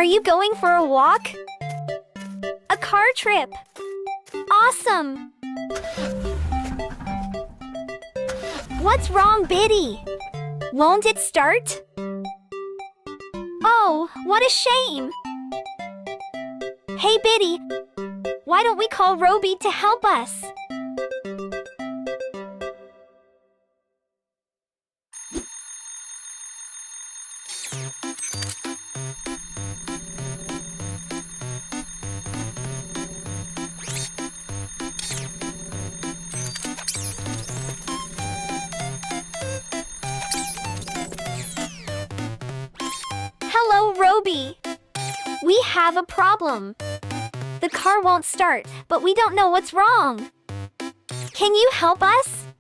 Are you going for a walk? A car trip. Awesome! What's wrong, Biddy? Won't it start? Oh, what a shame! Hey, Biddy, why don't we call Robi to help us? Hello, Robi. We have a problem. The car won't start, but we don't know what's wrong. Can you help us?